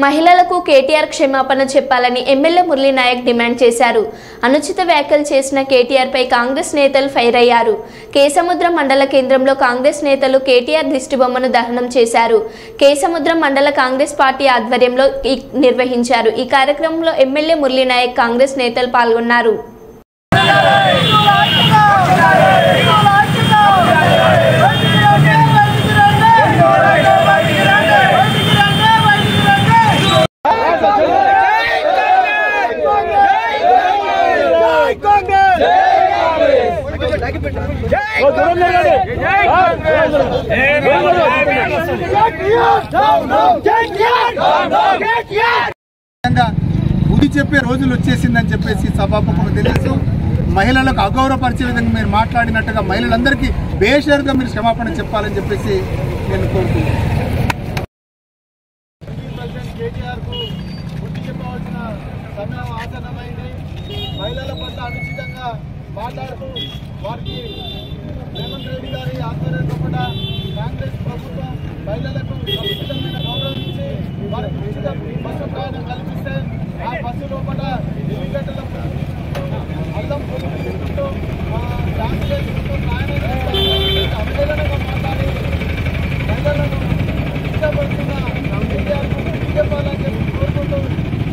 మహిళలకు కేటీఆర్ క్షమాపణ చెప్పాలని ఎమ్మెల్యే మురళీ నాయక్ డిమాండ్ చేశారు. అనుచిత వ్యాఖ్యలు చేసిన కేటీఆర్ పై కాంగ్రెస్ నేతలు ఫైర్ అయ్యారు. కేసముద్రం మండల కేంద్రంలో కాంగ్రెస్ నేతలు కేటీఆర్ దిష్టిబొమ్మను దహనం చేశారు. కేసముద్రం మండల కాంగ్రెస్ పార్టీ ఆధ్వర్యంలో నిర్వహించారు. ఈ కార్యక్రమంలో ఎమ్మెల్యే మురళీ నాయక్ కాంగ్రెస్ నేతలు పాల్గొన్నారు. బుద్ధి చెప్పే రోజులు వచ్చేసిందని చెప్పేసి సభాపక్షులు తెలుసు. మహిళలకు అగౌరవపరిచే విధంగా మీరు మాట్లాడినట్టుగా మహిళలందరికీ బేషరతుగా మీరు క్షమాపణ చెప్పాలని చెప్పేసి నేను కోరుకుంటున్నాను. కేటీఆర్కు బుద్ధి చెప్పవలసిన సమయం ఆసన్నమైంది. మహిళల పట్ల అనుచితంగా మాట్లాడుతూ వారికి రేవంత్ రెడ్డి గారి ఆధ్వర్యంలో కూడా కాంగ్రెస్ ప్రభుత్వం మహిళలకు ఉచితమైన గౌరవం ఇచ్చి వారికి ఉచిత బస్సు ప్రయాణం కల్పిస్తే ఆ బస్సు లోపల ఎన్నిగంటల అల్లం పొందుకుంటూ డాన్స్ చేసుకుంటూ ప్రయాణం చేస్తూ అవహేళనగా మాట్లాడి మహిళలను ఇష్టపడుతున్న కేటీఆర్కు చెప్పాలని చెప్పి కోరుకుంటూ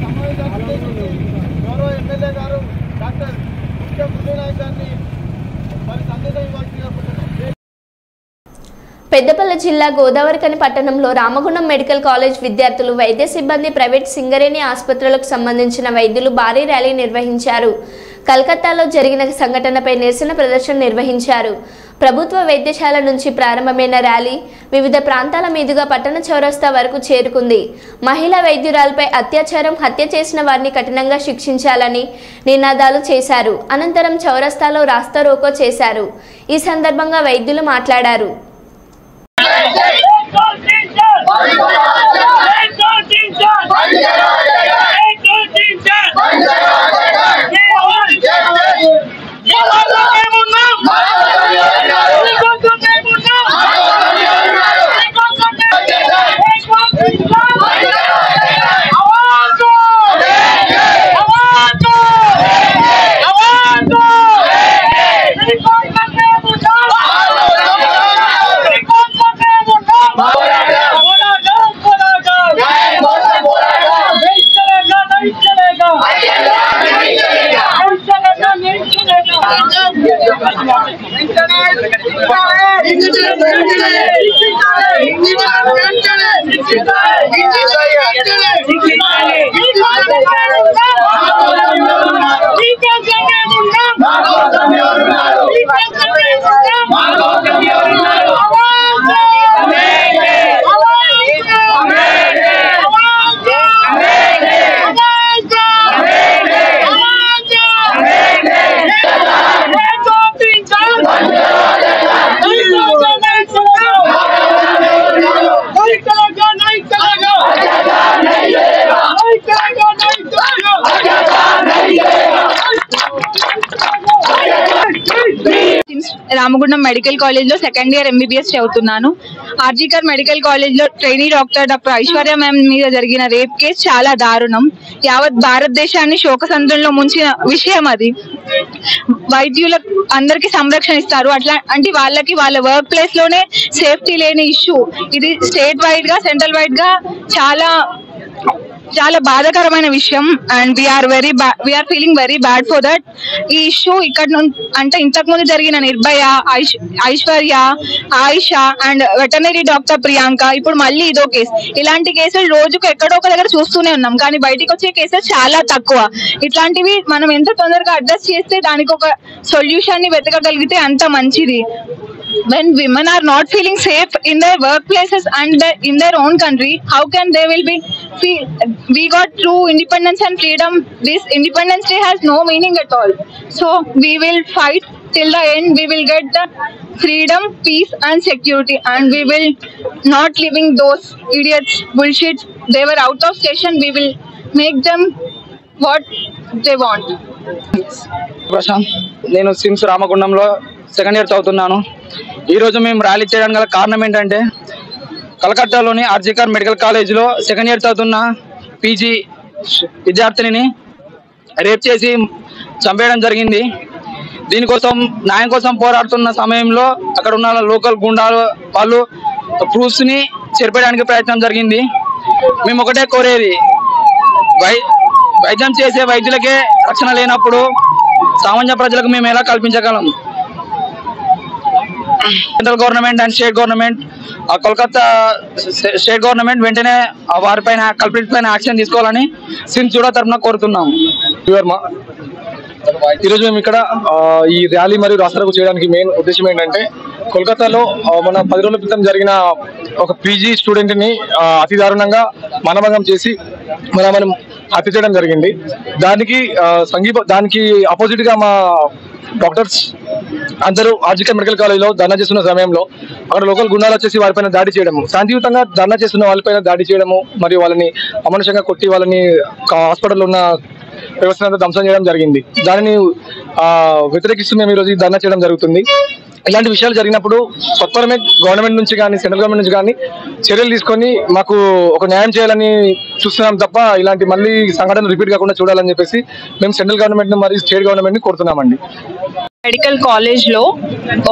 సమావేశాన్ని ఉద్దేశించి గౌరవ ఎమ్మెల్యే గారు డాక్టర్ మురళీ నాయక్ గారిని మరి సందేశం ఇవ్వాల్సిందిగా కోరుతున్నాను. పెద్దపల్లి జిల్లా గోదావరిఖని పట్టణంలో రామగుండం మెడికల్ కాలేజ్ విద్యార్థులు, వైద్య సిబ్బంది, ప్రైవేట్ సింగరేణి ఆసుపత్రులకు సంబంధించిన వైద్యులు భారీ ర్యాలీ నిర్వహించారు. కలకత్తాలో జరిగిన సంఘటనపై నిరసన ప్రదర్శన నిర్వహించారు. ప్రభుత్వ వైద్యశాల నుంచి ప్రారంభమైన ర్యాలీ వివిధ ప్రాంతాల మీదుగా పట్టణ చౌరస్తా వరకు చేరుకుంది. మహిళా వైద్యురాలపై అత్యాచారం, హత్య చేసిన వారిని కఠినంగా శిక్షించాలని నినాదాలు చేశారు. అనంతరం చౌరస్తాలో రాస్తా రోకో చేశారు. ఈ సందర్భంగా వైద్యులు మాట్లాడారు. రామగుండం మెడికల్ కాలేజ్ లో సెకండ్ ఇయర్ ఎంబీబీఎస్ చదువుతున్నాను. ఆర్జీకర్ మెడికల్ కాలేజ్ లో trainee doctor doctor Aishwarya ma'am మీద జరిగిన రేప్ కేసు చాలా దారుణం. యావత్ భారతదేశాన్ని శోకసంద్రంలో ముంచిన విషయం అది. వైద్యుల అందరికి సంరక్షణ ఇస్తారు, అట్లా అంటే వాళ్ళకి వాళ్ళ వర్క్ ప్లేస్ లోనే సేఫ్టీ లేని ఇష్యూ ఇది. స్టేట్ వైడ్ గా, సెంట్రల్ వైడ్ గా చాలా బాధాకరమైన విషయం. And we are feeling very bad for that. ఈ ఇష్యూ ఇక్కడ అంటే ఇంతకు ముందు జరిగిన Nirbhaya, Aishwarya, Ayesha and veterinary doctor Priyanka, ఇప్పుడు మళ్ళీ ఇదో కేసు. ఇలాంటి కేసులు రోజుకు ఎక్కడో ఒక దగ్గర చూస్తూనే ఉన్నాం, కానీ బయటికి వచ్చే కేసులు చాలా తక్కువ. ఇట్లాంటివి మనం ఎంత తొందరగా అడ్రస్ చేస్తే దానికి ఒక సొల్యూషన్ ని వెతకగలిగితే అంత మంచిది. When women are not feeling safe in their workplaces and in their own country, how can they will be we got true independence and freedom. This Independence Day has no meaning at all. So we will fight till the end. We will get the freedom, peace and security, and we will not living those idiots bullshit. They were out of station. We will make them what they want. Prashanth, నేను sims రామగుండంలో second year చదువుతున్నాను. ఈరోజు మేము rally చేయడానికి గల కారణం ఏంటంటే, కలకత్తాలోని RG Kar medical కాలేజీలో second year చదువుతున్న పీజీ విద్యార్థిని రేప్ చేసి చంపేయడం జరిగింది. దీనికోసం న్యాయం కోసం పోరాడుతున్న సమయంలో అక్కడ ఉన్న లోకల్ గుండాలు వాళ్ళు ప్రూఫ్స్ ని చెరిపేయడానికి ప్రయత్నం జరిగింది. మేము ఒకటే కోరేది, వైద్యం చేసే వైద్యులకే రక్షణ లేనప్పుడు సామాన్య ప్రజలకు మేము ఎలా కల్పించగలం? Central government and state government, Kolkata state government వెంటనే వారిపైన కల్పిట్ పైన యాక్షన్ తీసుకోవాలని సిమ్స్ కూడా తరఫున కోరుతున్నాము. ఈరోజు మేము ఇక్కడ ఈ ర్యాలీ మరియు రాస్తారోకో చేయడానికి మెయిన్ ఉద్దేశం ఏంటంటే, కోల్కతాలో మన 10 రోజుల క్రితం జరిగిన ఒక పీజీ స్టూడెంట్ ని అతి దారుణంగా మానభంగం చేసి మనం హత్య చేయడం జరిగింది. దానికి ఆపోజిట్ గా మా డాక్టర్స్ అందరూ ఆర్జికల్ మెడికల్ కాలేజ్ లో ధర్నా చేస్తున్న సమయంలో అక్కడ లోకల్ గుండాలు వచ్చేసి వారిపైన దాడి చేయడము, శాంతియుతంగా ధర్నా చేస్తున్న వాళ్ళపైన దాడి చేయడము మరియు వాళ్ళని అమానుషంగా కొట్టి వాళ్ళని హాస్పిటల్లో ఉన్న వ్యవస్థను ధ్వంసం చేయడం జరిగింది. దానిని వ్యతిరేకిస్తూ మేము ఈరోజు ధర్నా చేయడం జరుగుతుంది. ఇలాంటి విషయాలు జరిగినప్పుడు సత్వరమే గవర్నమెంట్ నుంచి కానీ సెంట్రల్ గవర్నమెంట్ నుంచి కానీ చర్యలు తీసుకొని మాకు ఒక న్యాయం చేయాలని చూస్తున్నాం తప్ప ఇలాంటి మళ్ళీ సంఘటన రిపీట్ కాకుండా చూడాలని చెప్పేసి మేము సెంట్రల్ గవర్నమెంట్ మరియు స్టేట్ గవర్నమెంట్ ని కోరుతున్నామండి. మెడికల్ కాలేజ్ లో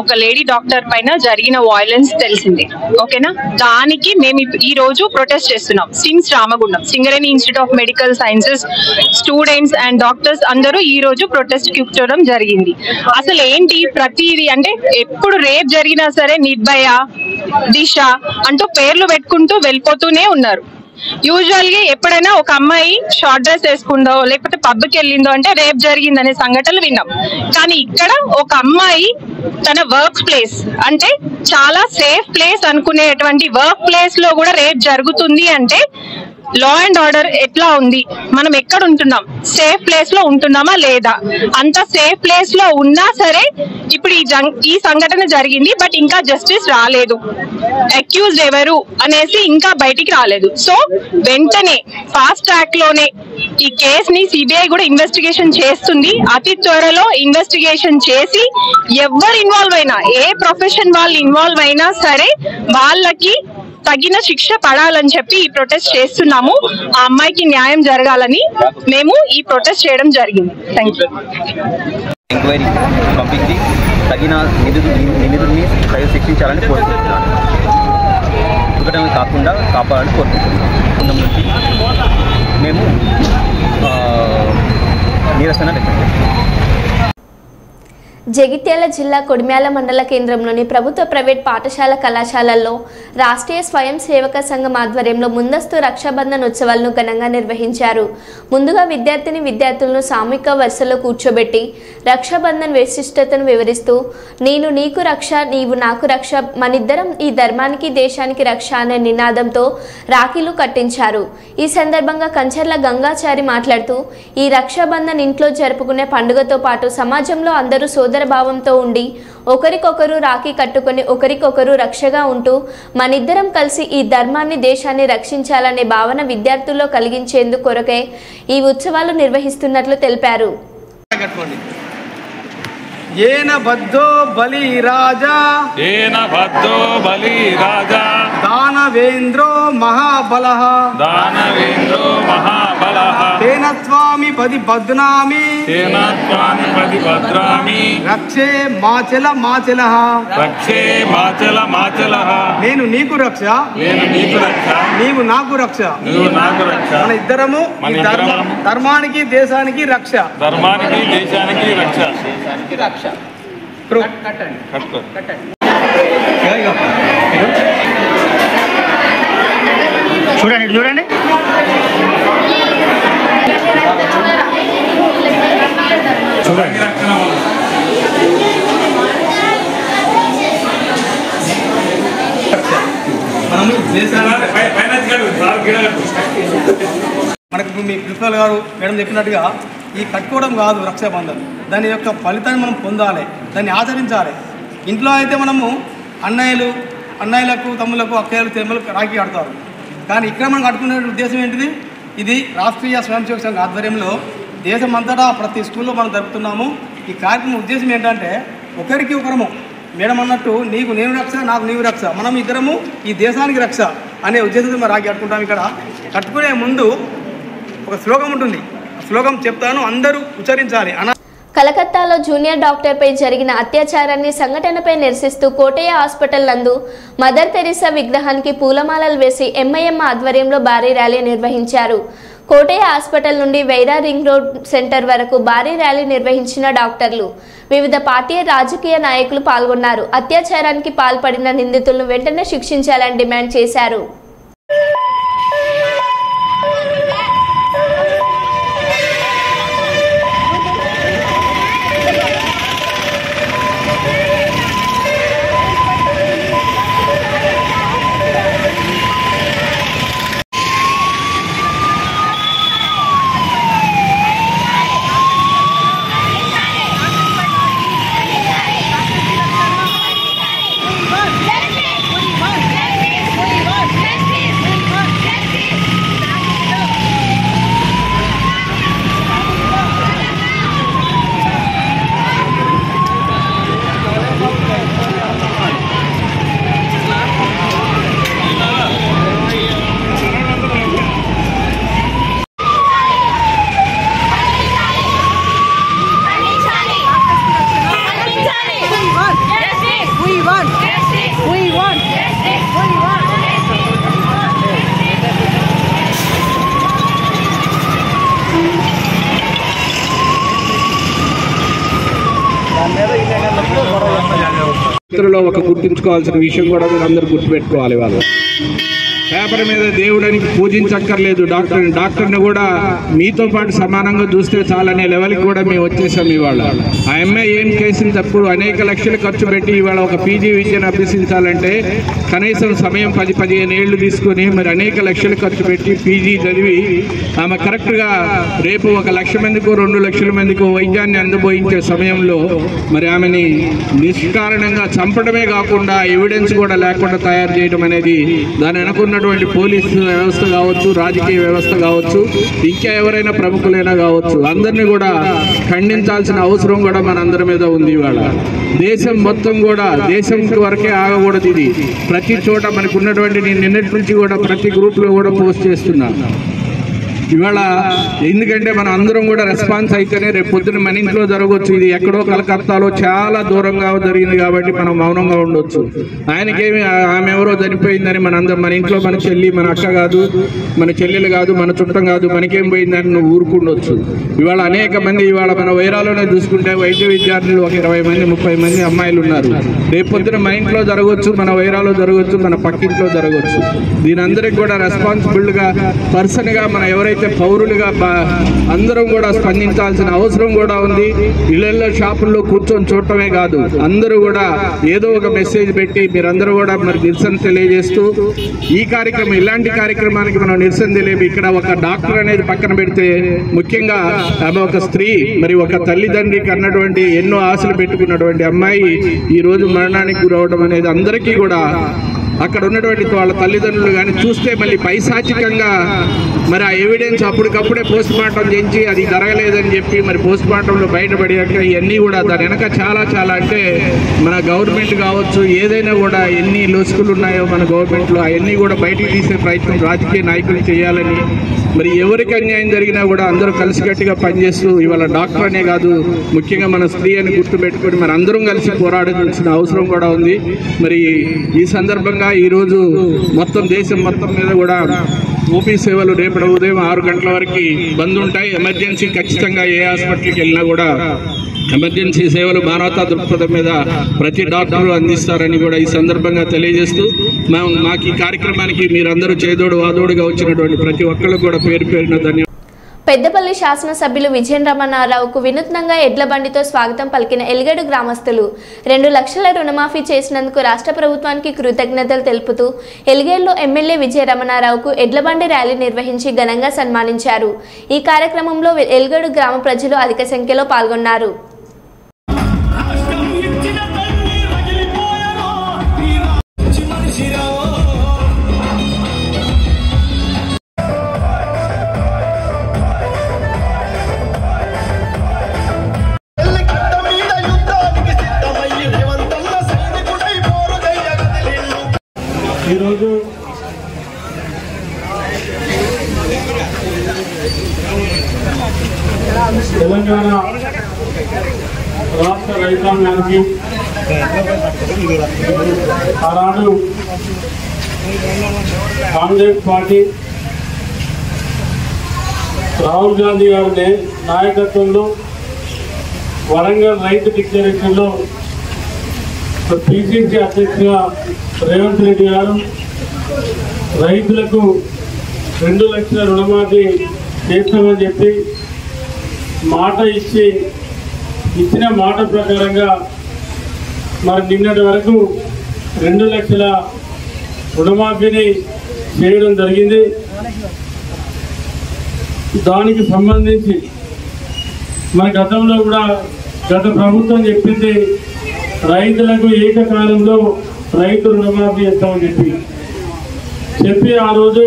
ఒక లేడీ డాక్టర్ పైన జరిగిన వైలెన్స్ తెలిసింది, ఓకేనా? దానికి మేము ఈ రోజు ప్రొటెస్ట్ చేస్తున్నాం. SIMS Ramagundam, Singareni institute of medical sciences students and doctors అందరూ ఈ రోజు ప్రొటెస్ట్ కూర్చోవడం జరిగింది. అసలు ఏంటి ప్రతిదీ అంటే, ఎప్పుడు రేప్ జరిగినా సరే నిర్భయ, దిశ అంటూ పేర్లు పెట్టుకుంటూ వెళ్ళిపోతూనే ఉన్నారు. యూజువల్ గా ఎప్పుడైనా ఒక అమ్మాయి షార్ట్ డ్రెస్ వేసుకుందో లేకపోతే పబ్కి వెళ్ళిందో అంటే రేప్ జరిగిందనే సంఘటనలు విన్నాం. కానీ ఇక్కడ ఒక అమ్మాయి తన వర్క్ ప్లేస్ అంటే చాలా సేఫ్ ప్లేస్ అనుకునేటువంటి వర్క్ ప్లేస్ లో కూడా రేప్ జరుగుతుంది అంటే లా అండ్ ఆర్డర్ ఎట్లా ఉంది? మనం ఎక్కడ ఉంటున్నాం? సేఫ్ ప్లేస్ లో ఉంటున్నామా లేదా? అంత సేఫ్ ప్లేస్ లో ఉన్నా సరే ఇప్పుడు ఈ సంఘటన జరిగింది, బట్ ఇంకా జస్టిస్ రాలేదు. అక్యూజ్డ్ ఎవరు అనేసి ఇంకా బయటికి రాలేదు. సో వెంటనే ఫాస్ట్ ట్రాక్ లోనే ఈ కేసుని సిబిఐ కూడా ఇన్వెస్టిగేషన్ చేస్తుంది. అతి త్వరలో ఇన్వెస్టిగేషన్ చేసి ఎవరు ఇన్వాల్వ్ అయినా, ఏ ప్రొఫెషన్ వాళ్ళు ఇన్వాల్వ్ అయినా సరే వాళ్ళకి తగిన శిక్ష పడాలని చెప్పి ఈ ప్రొటెస్ట్ చేస్తున్నాము. ఆ అమ్మాయికి న్యాయం జరగాలని మేము ఈ ప్రొటెస్ట్ చేయడం జరిగింది. Thank you. ఎంక్వైరీ పంపించి తగిన నిందితుడిని శిక్షించాలని కోరుకుంటున్నాను. ఒకటమే కాకుండా కాపాడాలని కోరుకుంటున్నాం. నుంచి మేము నిరసన వ్యక్తం చేస్తున్నాం. జగిత్యాల జిల్లా కొడిమ్యాల మండల కేంద్రంలోని ప్రభుత్వ ప్రైవేట్ పాఠశాల కళాశాలల్లో రాష్ట్రీయ స్వయం సేవక సంఘం ఆధ్వర్యంలో ముందస్తు రక్షాబంధన్ ఉత్సవాలను ఘనంగా నిర్వహించారు. ముందుగా విద్యార్థులను సామూహిక వరుసలో కూర్చోబెట్టి రక్షాబంధన్ విశిష్టతను వివరిస్తూ నేను నీకు రక్ష, నీవు నాకు రక్ష, మనిద్దరం ఈ ధర్మానికి దేశానికి రక్ష అనే నినాదంతో రాఖీలు కట్టించారు. ఈ సందర్భంగా కంచర్ల గంగాచారి మాట్లాడుతూ ఈ రక్షాబంధన్ ఇంట్లో జరుపుకునే పండుగతో పాటు సమాజంలో అందరూ భావంతో ఉండి ఒకరికొకరు రాఖీ కట్టుకొని ఒకరికొకరు రక్షగా ఉంటూ మనిద్దరం కలిసి ఈ ధర్మాన్ని దేశాన్ని రక్షించాలనే భావన విద్యార్థుల్లో కలిగించేందుకు కొరకే ఈ ఉత్సవాలు నిర్వహిస్తున్నట్లు తెలిపారు. ఏన బద్ధో బలి రాజా దానవేంద్రో మహాబలః తేన త్వామి పది బధ్నామి రక్షే మాచల మాచలః నేను నీకు రక్ష, నీవు నాకు రక్ష, మన ఇద్దరము ధర్మానికి దేశానికి రక్ష. చూడండి చూడండి మనకు మీ ప్రిన్సిపల్ గారు మేడం చెప్పినట్టుగా ఈ కట్టుకోవడం కాదు రక్షాబంధన్, దాని యొక్క ఫలితాన్ని మనం పొందాలి, దాన్ని ఆచరించాలి. ఇంట్లో అయితే మనము అన్నయ్యలకు తమ్ములకు అక్కయ్యలు చెల్లెలకు రాఖీ కడతారు. కానీ ఇక్కడ మనం కట్టుకునే ఉద్దేశం ఏంటిది? ఇది రాష్ట్రీయ స్వయం సేవక సంఘ ఆధ్వర్యంలో దేశమంతటా ప్రతి స్కూల్లో మనం జరుపుతున్నాము. ఈ కార్యక్రమం ఉద్దేశం ఏంటంటే ఒకరికి ఒకరము మేడం అన్నట్టు నీకు నేను రక్ష, నాకు నీవు రక్ష, మనం ఇద్దరము ఈ దేశానికి రక్ష అనే ఉద్దేశంతో మనం రాఖీ కట్టుకుంటాం. ఇక్కడ కట్టుకునే ముందు ఒక శ్లోకం ఉంటుంది, శ్లోకం చెప్తాను, అందరూ ఉచ్చరించాలి. కలకత్తాలో జూనియర్ డాక్టర్పై జరిగిన అత్యాచారాన్ని సంఘటనపై నిరసిస్తూ కోటయ్య హాస్పిటల్ నందు మదర్ తెరీసా విగ్రహానికి పూలమాలలు వేసి ఎంఐఎం ఆధ్వర్యంలో భారీ ర్యాలీ నిర్వహించారు. కోటయ్య హాస్పిటల్ నుండి వైరా రింగ్ రోడ్ సెంటర్ వరకు భారీ ర్యాలీ నిర్వహించిన డాక్టర్లు, వివిధ పార్టీ రాజకీయ నాయకులు పాల్గొన్నారు. అత్యాచారానికి పాల్పడిన నిందితులను వెంటనే శిక్షించాలని డిమాండ్ చేశారు. చరిత్రలో ఒక గుర్తుంచుకోవాల్సిన విషయం కూడా మీరు అందరూ గుర్తుపెట్టుకోవాలి. వాళ్ళు పేపర్ మీద దేవుడిని పూజించక్కర్లేదు, డాక్టర్ని కూడా మీతో పాటు సమానంగా చూస్తే చాలనే లెవెల్కి కూడా మేము వచ్చేసాం. ఇవాళ ఆ అమ్మాయి ఏం చేసిన తప్పుడు అనేక లక్షలు ఖర్చు పెట్టి ఇవాళ ఒక పీజీ విద్యను అభ్యసించాలంటే కనీసం సమయం 10-15 ఏళ్ళు తీసుకొని మరి అనేక లక్షలు ఖర్చు పెట్టి పీజీ చదివి ఆమె కరెక్ట్గా రేపు 1 లక్ష మందికో 2 లక్షల మందికో వైద్యాన్ని అందబోయించే సమయంలో మరి ఆమెని నిష్కారణంగా చంపడమే కాకుండా ఎవిడెన్స్ కూడా లేకుండా తయారు చేయడం అనేది దాని అనుకున్నటువంటి పోలీసు వ్యవస్థ కావచ్చు, రాజకీయ వ్యవస్థ కావచ్చు, ఇంకా ఎవరైనా ప్రముఖులైనా కావచ్చు, అందరినీ కూడా ఖండించాల్సిన అవసరం కూడా మన అందరి మీద ఉంది. ఇవాళ దేశం మొత్తం కూడా దేశం వరకే ఆగకూడదు. ఇది ప్రతి చోట మనకు ఉన్నటువంటి నేను నిన్నటి నుంచి కూడా ప్రతి గ్రూప్లో కూడా పోస్ట్ చేస్తున్నా. ఇవాళ ఎందుకంటే మనం అందరం కూడా రెస్పాన్స్ అయితేనే రేపు పొద్దున మన ఇంట్లో జరగవచ్చు. ఇది ఎక్కడో కలకత్తాలో చాలా దూరంగా జరిగింది కాబట్టి మనం మౌనంగా ఉండొచ్చు. ఆయనకేమి ఆమె ఎవరో చనిపోయిందని మన ఇంట్లో మన చెల్లి, మన అక్క కాదు, మన చెల్లెలు కాదు, మన చుట్టం కాదు, మనకేం పోయిందని నువ్వు ఊరుకుండొచ్చు. ఇవాళ అనేక మంది ఇవాళ మన వైరాలోనే చూసుకుంటే వైద్య విద్యార్థులు ఒక 20 మంది 30 మంది అమ్మాయిలు ఉన్నారు. రేపు పొద్దున మన ఇంట్లో జరగవచ్చు, మన వైరాలో జరగవచ్చు, మన పక్కింట్లో జరగవచ్చు. దీని అందరికి కూడా రెస్పాన్సిబుల్గా పర్సన్గా మన ఎవరైతే పౌరులుగా అందరం కూడా స్పందించాల్సిన అవసరం కూడా ఉంది. ఇళ్లలో షాపుల్లో కూర్చొని చూడటమే కాదు, అందరూ కూడా ఏదో ఒక మెసేజ్ పెట్టి మీరందరూ కూడా మరి నిరసన తెలియజేస్తూ ఈ కార్యక్రమం ఇలాంటి కార్యక్రమానికి మనం నిరసన తెలియదు. ఇక్కడ ఒక డాక్టర్ అనేది పక్కన పెడితే ముఖ్యంగా ఆమె ఒక స్త్రీ, మరి ఒక తల్లిదండ్రికి అన్నటువంటి ఎన్నో ఆశలు పెట్టుకున్నటువంటి అమ్మాయి ఈ రోజు మరణానికి గురవడం అనేది అందరికీ కూడా అక్కడ ఉన్నటువంటి వాళ్ళ తల్లిదండ్రులు కానీ చూస్తే మళ్ళీ పైశాచికంగా మరి ఆ ఎవిడెన్స్ అప్పటికప్పుడే పోస్ట్ మార్టం చేయించి అది జరగలేదని చెప్పి మరి పోస్ట్ మార్టంలో బయటపడాక ఇవన్నీ కూడా దాని వెనక చాలా అంటే మన గవర్నమెంట్ కావచ్చు, ఏదైనా కూడా ఎన్ని లొసుకులు ఉన్నాయో మన గవర్నమెంట్లో అవన్నీ కూడా బయటికి తీసే ప్రయత్నం రాజకీయ నాయకులు చేయాలని, మరి ఎవరికి అన్యాయం జరిగినా కూడా అందరూ కలిసికట్టుగా పనిచేస్తూ ఇవాళ డాక్టర్ అనే కాదు ముఖ్యంగా మన స్త్రీ అని గుర్తుపెట్టుకొని మరి అందరం కలిసి పోరాడాల్సిన అవసరం కూడా ఉంది. మరి ఈ సందర్భంగా ఈరోజు మొత్తం దేశం మొత్తం మీద కూడా ఓపీ సేవలు రేపటి ఉదయం 6 గంటల వరకు బంద్ ఉంటాయి. ఎమర్జెన్సీ ఖచ్చితంగా ఏ హాస్పిటల్కి వెళ్ళినా కూడా ఎమర్జెన్సీ సేవలు మానవతా దృక్పథం మీద ప్రతి డాక్టర్లు అందిస్తారని కూడా ఈ సందర్భంగా తెలియజేస్తూ మాకు ఈ కార్యక్రమానికి మీరందరూ చేదోడు వాదోడుగా వచ్చినటువంటి ప్రతి ఒక్కరికి కూడా పేరు పేరున ధన్యవాదాలు. పెద్దపల్లి శాసనసభ్యులు విజయన్ రమణారావుకు వినూత్నంగా ఎడ్ల బండితో స్వాగతం పలికిన ఎల్గేడు గ్రామస్తులు 2 లక్షల రుణమాఫీ చేసినందుకు రాష్ట్ర ప్రభుత్వానికి కృతజ్ఞతలు తెలుపుతూ ఎల్గేడులో ఎమ్మెల్యే విజయ రమణారావుకు ఎడ్ల బండి ర్యాలీ నిర్వహించి ఘనంగా సన్మానించారు. ఈ కార్యక్రమంలో ఎల్గేడు గ్రామ ప్రజలు అధిక సంఖ్యలో పాల్గొన్నారు. ఈరోజు తెలంగాణ రాష్ట్ర రైతాంగానికి ఆనాడు కాంగ్రెస్ పార్టీ రాహుల్ గాంధీ గారి నాయకత్వంలో వరంగల్ రైతు డిక్లరేషన్లో పిసిసి అధ్యక్షుగా రేవంత్ రెడ్డి గారు రైతులకు 2 లక్షల రుణమాఫీ చేస్తామని చెప్పి మాట ఇచ్చిన మాట ప్రకారంగా మరి నిన్నటి వరకు 2 లక్షల రుణమాఫీని చేయడం జరిగింది. దానికి సంబంధించి మన గతంలో కూడా గత ప్రభుత్వం చెప్పింది రైతులకు ఏకకాలంలో రైతు రుణమాఫీ చేస్తామని చెప్పి ఆ రోజు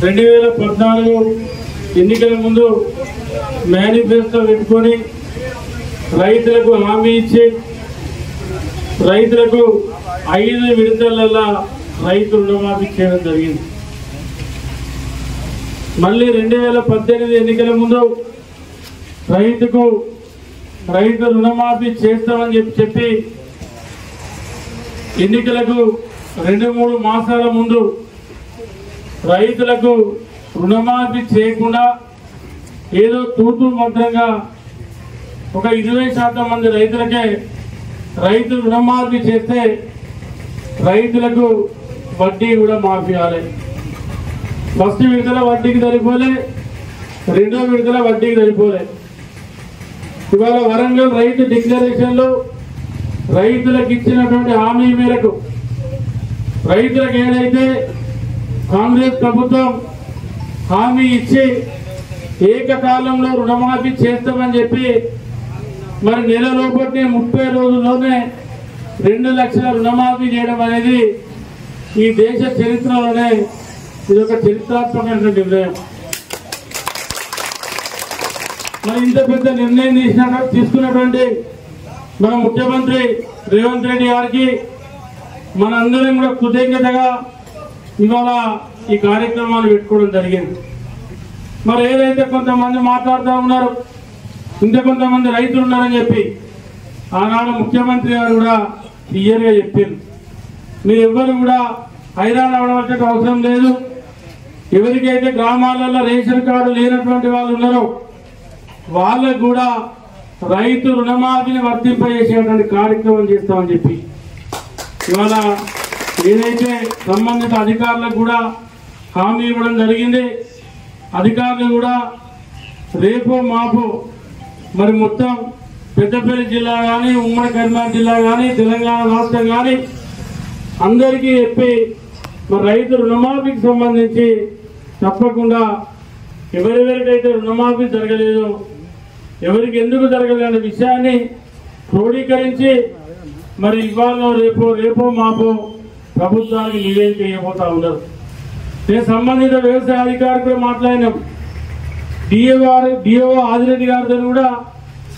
2014 ఎన్నికల ముందు మేనిఫెస్టో పెట్టుకొని రైతులకు హామీ ఇచ్చి రైతులకు 5 విడతలలో రైతు రుణమాఫీ చేయడం జరిగింది. మళ్ళీ 2018 ఎన్నికల ముందు రైతు రుణమాఫీ చేస్తామని చెప్పి ఎన్నికలకు 2-3 మాసాల ముందు రైతులకు రుణమాఫీ చేయకుండా ఏదో తూతూ మంత్రంగా ఒక 20% మంది రైతులకే రైతు రుణమాఫీ చేస్తే రైతులకు వడ్డీ కూడా మాఫీ కాలేదు. ఫస్ట్ విడతల వడ్డీకి సరిపోలే, 2వ విడతల వడ్డీకి సరిపోలే. ఇవాళ వరంగల్ రైతు డిక్లరేషన్లో రైతులకు ఇచ్చినటువంటి హామీ మేరకు రైతులకు ఏదైతే కాంగ్రెస్ ప్రభుత్వం హామీ ఇచ్చి ఏకకాలంలో రుణమాఫీ చేస్తామని చెప్పి మరి నెల లోపటి 30 రోజుల్లోనే 2 లక్షల రుణమాఫీ చేయడం అనేది ఈ దేశ చరిత్రలోనే ఇది ఒక చరిత్రాత్మకమైన నిర్ణయం. మరి ఇంత పెద్ద నిర్ణయం తీసుకున్నటువంటి మన ముఖ్యమంత్రి రేవంత్ రెడ్డి గారికి మనందరం కూడా కృతజ్ఞతగా ఇవాళ ఈ కార్యక్రమాలు పెట్టుకోవడం జరిగింది. మరి ఏదైతే కొంతమంది మాట్లాడుతూ ఉన్నారు, ఇంకా కొంతమంది రైతులు ఉన్నారని చెప్పి ఆనాడు ముఖ్యమంత్రి గారు కూడా క్లియర్గా చెప్పారు, మీరు ఎవ్వరు కూడా హైరాణ అవ్వడం అవసరం లేదు. ఎవరికైతే గ్రామాలలో రేషన్ కార్డు లేనటువంటి వాళ్ళు ఉన్నారో వాళ్ళకు కూడా రైతు రుణమాఫీని వర్తింపజేసేటువంటి కార్యక్రమం చేస్తామని చెప్పి ఇవాళ ఏదైతే సంబంధిత అధికారులకు కూడా హామీ ఇవ్వడం జరిగింది. అధికారులు కూడా రేపో మాపో మరి మొత్తం పెద్దపల్లి జిల్లా కానీ ఉమ్మడి కరీంనగర్ జిల్లా కానీ తెలంగాణ రాష్ట్రం కానీ అందరికీ చెప్పి మరి రైతు రుణమాఫీకి సంబంధించి తప్పకుండా ఎవరెవరికైతే రుణమాఫీ జరగలేదో ఎవరికి ఎందుకు జరగలేని విషయాన్ని క్రోడీకరించి మరి ఇవాళ రేపో మాపో ప్రభుత్వానికి నివేదిక ఇవ్వబోతా ఉన్నారు. నేను సంబంధిత వ్యవసాయ అధికారి కూడా మాట్లాడినాం. డిఓ ఆదిరెడ్డి గారితో కూడా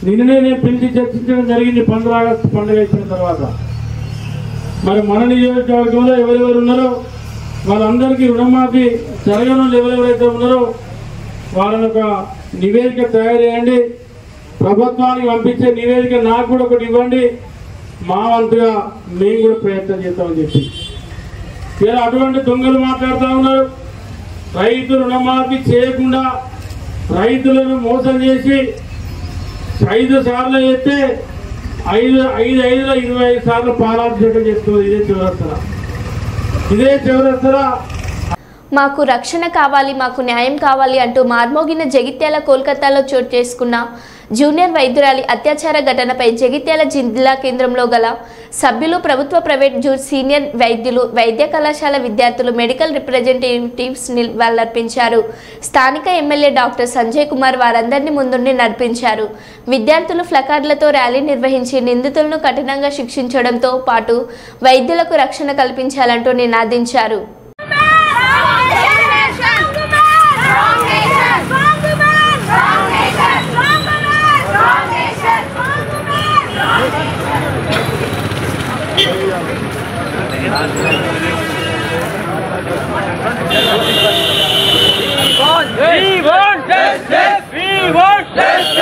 నిన్ననే నేను పిలిచి చర్చించడం జరిగింది 15 ఆగస్టు పండుగ ఇచ్చిన తర్వాత. మరి మన నియోజకవర్గంలో ఎవరెవరు ఉన్నారో వాళ్ళందరికీ రుణమాఫీ జరగని వాళ్ళు ఎవరెవరైతే ఉన్నారో వాళ్ళని ఒక నివేదిక తయారు చేయండి, ప్రభుత్వానికి పంపించే నివేదిక నాకు కూడా ఒకటి ఇవ్వండి, మా వంతుగా మేము కూడా ప్రయత్నం చేస్తామని చెప్పి ఇలా అటువంటి దొంగలు మాట్లాడుతూ ఉన్నారు. రైతు రుణమాఫీ చేయకుండా రైతులను మోసం చేసి 5 సార్లు చేస్తే 25 సార్లు పాలాభిషేకం చేస్తుంది. ఇదే చివరస్తరా మాకు రక్షణ కావాలి, మాకు న్యాయం కావాలి అంటూ మార్మోగిన జగిత్యాల కోల్కతాలో చోటు చేసుకున్న జూనియర్ వైద్యురాలి అత్యాచార ఘటనపై జగిత్యాల జిల్లా కేంద్రంలో గల సభ్యులు, ప్రభుత్వ, ప్రైవేట్, సీనియర్ వైద్యులు, వైద్య కళాశాల విద్యార్థులు, మెడికల్ రిప్రజెంటేటివ్స్ నివాళులర్పించారు. స్థానిక ఎమ్మెల్యే డాక్టర్ సంజయ్ కుమార్ వారందరినీ ముందుండి నడిపించారు. విద్యార్థులు ఫ్లకార్డులతో ర్యాలీ నిర్వహించి నిందితులను కఠినంగా శిక్షించడంతో పాటు వైద్యులకు రక్షణ కల్పించాలంటూ నినాదించారు. We want justice! We want justice!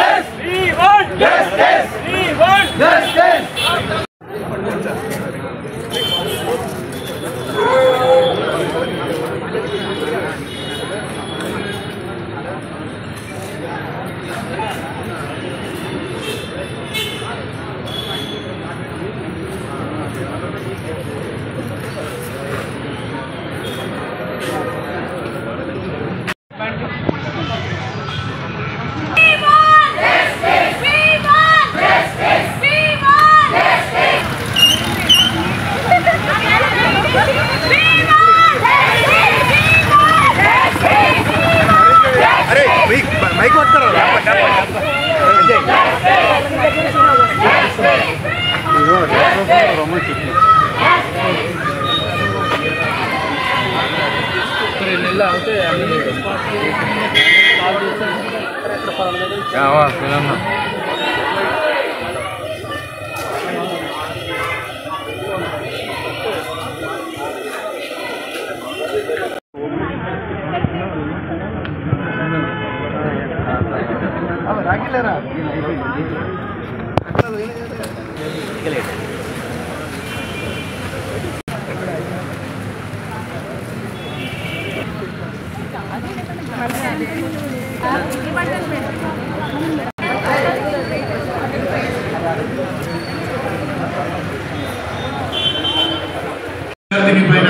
పైన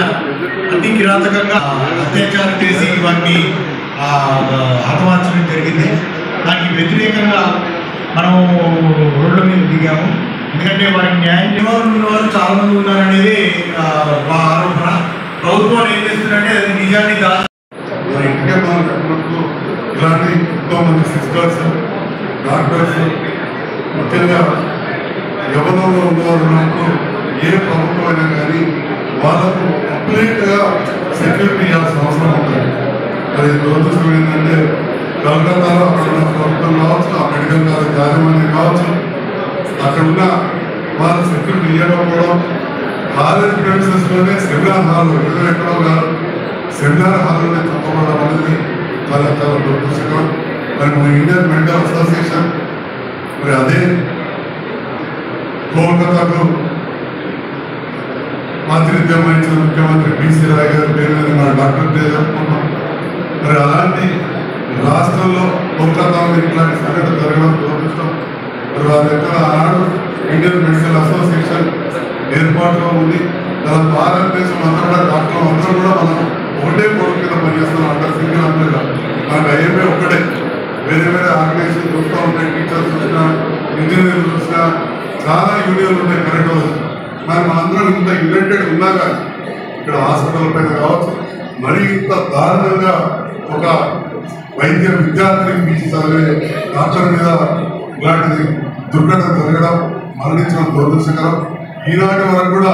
అతి కిరాతకంగా అత్యాచారం చేసి వారిని హతమార్చడం జరిగింది. దానికి వ్యతిరేకంగా మనము రోడ్ల మీద దిగాము. ఎందుకంటే వారికి న్యాయం ఉన్న వాళ్ళు చాలా మంది ఉన్నారనేది మా ఆరోపణ. ప్రభుత్వం ఏం చేస్తుందంటే అది నిజాన్ని ఇలాంటి ఎంతో మంది సిస్టర్స్, డాక్టర్స్, ముఖ్యంగా యవ్వనంలో ఉన్నవాళ్ళు ఏ ప్రభుత్వం అయినా కానీ వాళ్ళకు కంప్లీట్గా సెక్యూరిటీ ఇవ్వాల్సిన అవసరం ఉంటుంది. అది దురదృష్టం ఏంటంటే కలకత్తాలో అక్కడ ఉన్న ప్రభుత్వం కావచ్చు, ఆ మెడికల్ కాలేజ్ యాజమాన్యం కావచ్చు, అక్కడ ఉన్న వాళ్ళు సెక్యూరిటీ ఇవ్వకపోవడం, కాలేజ్ ప్రెమిసెస్లోనే సెమినార్ హాల్ ఎక్కడో కాదు సెమినార్ హాల్లోనే తప్పబడడం అనేది చాలా చాలా దురదృష్టకరం. మరి మన ఇండియన్ మెంటల్ అసోసియేషన్ మరి అదే కోల్కతాకు ఆతిథ్యం వహించిన ముఖ్యమంత్రి బీసీ రాయ్ గారి పేరు మీద మన డాక్టర్ డే జరుపుకున్నాం. మరి అలాంటి రాష్ట్రంలో కోల్కతాలో ఇట్లాంటి సంఘటన జరగడం దురదృష్టం. మరి వారి యొక్క ఆనాడు ఇండియన్ మెడికల్ అసోసియేషన్ ఏర్పాటులో ఉంది. దాని భారతదేశం అంతా కూడా డాక్టర్లు అందరూ కూడా మనం ఒకటే కోరిక కింద పనిచేస్తున్నాం. అంటారు సింగిల్ అంతా మనకు అయ్యేమే ఒకటే. వేరే వేరే ఆర్గనైజేషన్ చూస్తూ ఉంటాయి. టీచర్స్ చూసినా, ఇంజనీర్లు చూసినా చాలా యూనియన్లు ఉంటాయి. కరెక్ట్ మరి మనందరం ఇంత యునైటెడ్ ఉన్నా కానీ ఇక్కడ హాస్పిటల్ పైన కావచ్చు మరి ఇంత దారుణంగా ఒక వైద్య విద్యార్థిని తీసి చదివే డాక్టర్ మీద ఇలాంటిది దుర్ఘటన జరగడం, మరణించడం దురదృష్టకరం. ఈనాటి వరకు కూడా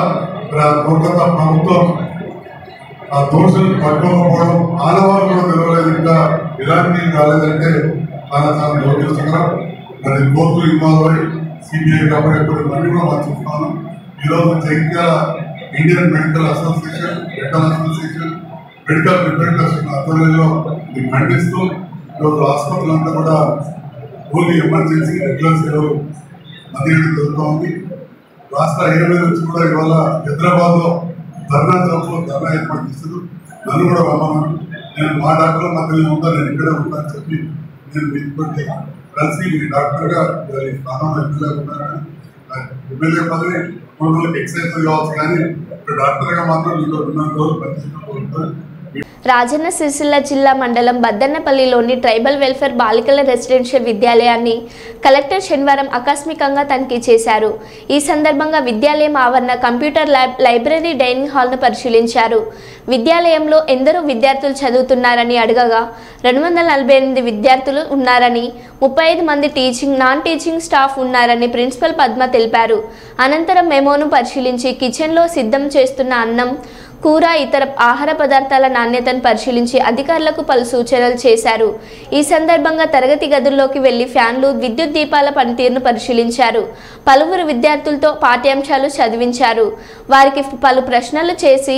కోల్కతా ప్రభుత్వం ఆ దోషులు పట్టుకోకపోవడం, ఆనవాళ్ళు కూడా తెలవలేదు, ఇంకా ఎలాంటి కాలేదంటే చాలా చాలా దురదృష్టకరం. మరి కోర్టులు ఇన్వాల్వ్ అయ్యి సిబిఐ కాబట్టి మళ్ళీ కూడా మనం చూస్తున్నాను. ఈరోజు Jagtial Indian medical association, medical association, medical representation ఆధ్వర్యంలో ఇది ఖండిస్తూ ఈరోజు ఆసుపత్రులు అంతా కూడా ఓన్లీ ఎమర్జెన్సీ రెగ్యులర్ సేవలు మధ్యలో జరుగుతూ ఉంది. రాష్ట్ర హైవే నుంచి కూడా ఇవాళ హైదరాబాద్లో ధర్నా చౌక్లో ధర్నా ఏర్పాటు చేస్తారు. నన్ను కూడా రమ్మన్నాను. నేను మా డాక్టర్ మధ్యలో ఉంటా, నేను ఇక్కడే ఉంటానని చెప్పి నేను మీతో కలిసి మీ డాక్టర్గా స్థానంలో ఎక్కలేకున్నాను. ఎమ్మెల్యే పదవి కొడుకులకు ఎక్సైజ్ కావచ్చు, కానీ ఇప్పుడు డాక్టర్గా మాత్రం మీతో 2 రోజులు పనిచేసుకుంటూ రాజన్న సిరిసిల్ల జిల్లా మండలం బద్దన్నపల్లిలోని ట్రైబల్ వెల్ఫేర్ బాలికల రెసిడెన్షియల్ విద్యాలయాన్ని కలెక్టర్ శనివారం ఆకస్మికంగా తనిఖీ చేశారు. ఈ సందర్భంగా విద్యాలయం ఆవరణ, కంప్యూటర్ ల్యాబ్, లైబ్రరీ, డైనింగ్ హాల్ను పరిశీలించారు. విద్యాలయంలో ఎందరో విద్యార్థులు చదువుతున్నారని అడగగా 248 విద్యార్థులు ఉన్నారని, 35 మంది టీచింగ్, నాన్ టీచింగ్ స్టాఫ్ ఉన్నారని ప్రిన్సిపల్ పద్మ తెలిపారు. అనంతరం మెమోను పరిశీలించి కిచెన్లో సిద్ధం చేస్తున్న అన్నం, కూర, ఇతర ఆహార పదార్థాల నాణ్యతను పరిశీలించి అధికారులకు పలు సూచనలు చేశారు. ఈ సందర్భంగా తరగతి గదుల్లోకి వెళ్లి ఫ్యాన్లు, విద్యుత్ దీపాల పనితీరును పరిశీలించారు. పలువురు విద్యార్థులతో పాఠ్యాంశాలు చదివించారు. వారికి పలు ప్రశ్నలు చేసి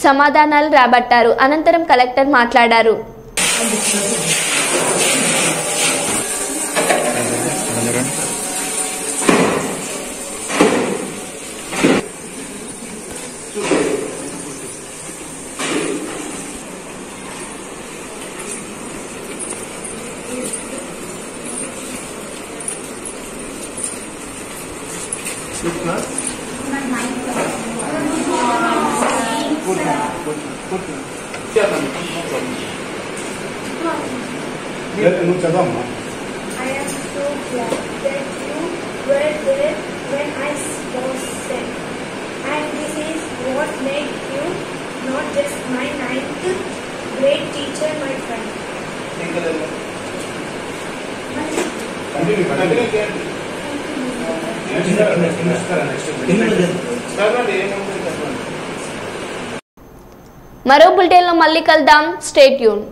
సమాధానాలు రాబట్టారు. అనంతరం కలెక్టర్ మాట్లాడారు. I am so glad that you were there when I was sick, and this is what made you not just my 9th grade teacher, my friend. మరో బులెటిన్లో మళ్ళీ కలుద్దాం. Stay tune.